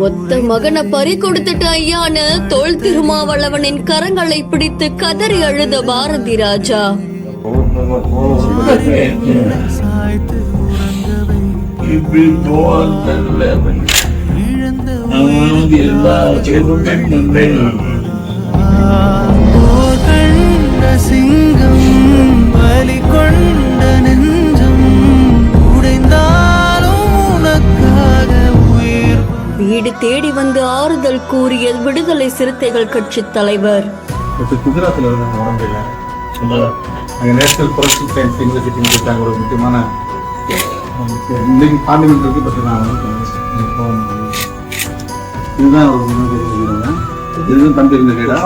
ஒத்த மகனை பறி கொடுத்துட்டு ஐயான்னு தொல் திருமாவளவனின் கரங்களை பிடித்து கதறி அழுத பாரதி ராஜா. சிங்கம் பலி கொண்ட நெஞ்சம் உடைந்தாலும் உனக்காக உயிர். வீடு தேடி வந்து ஆறுதல் கூறிய விடுதலை சிறுத்தைகள் கட்சி தலைவர். குஜராத்தில் நேஷனல் ஃபோரன்சிக் சயின்ஸ் யூனிவர்சிட்டின்னு இருக்காங்க. ஒரு முக்கியமான இன்னைக்கு பார்லிமெண்ட் இருக்கு. இதுதான் ஒரு இதுதான் தம்பி இருந்த வீடா?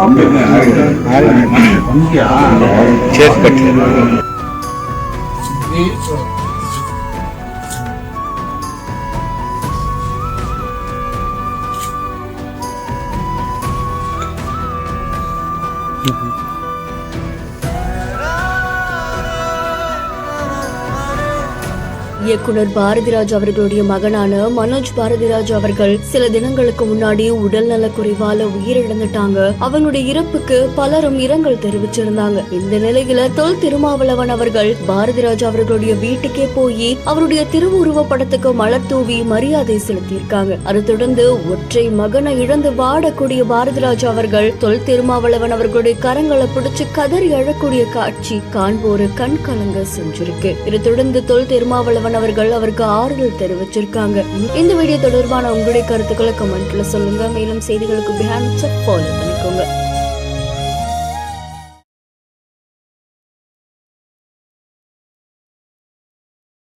இயக்குனர் பாரதிராஜ் அவர்களுடைய மகனான மனோஜ் பாரதிராஜ் அவர்கள் சில தினங்களுக்கு முன்னாடி உடல் நல குறைவால உயிரிழந்துட்டாங்க. அவனுடைய இறப்புக்கு பலரும் இரங்கல் தெரிவிச்சிருந்தாங்க. இந்த நிலையில தொல் திருமாவளவன் அவர்கள் பாரதிராஜ் அவர்களுடைய வீட்டுக்கே போய் அவருடைய திருவுருவ படத்துக்கு மலர் தூவி மரியாதை செலுத்தியிருக்காங்க. அதை தொடர்ந்து ஒற்றை மகனை இழந்து வாடக்கூடிய பாரதிராஜ் அவர்கள் தொல் திருமாவளவன் அவர்களுடைய கரங்களை பிடிச்சு கதறி அழக்கூடிய காட்சி காண்போரு கண் கலங்க செஞ்சிருக்கு. இதை தொடர்ந்து தொல் திருமாவளவன் அவர்கள் அவருக்கு ஆறுதல் தெரிவிச்சிருக்காங்க. இந்த வீடியோ தொடர்பான உங்களுடைய கருத்துக்களை கமெண்ட்ல சொல்லுங்க. மேலும் செய்திகளுக்கு பிஹைண்ட் ஃபாலோ பண்ணிக்கோங்க.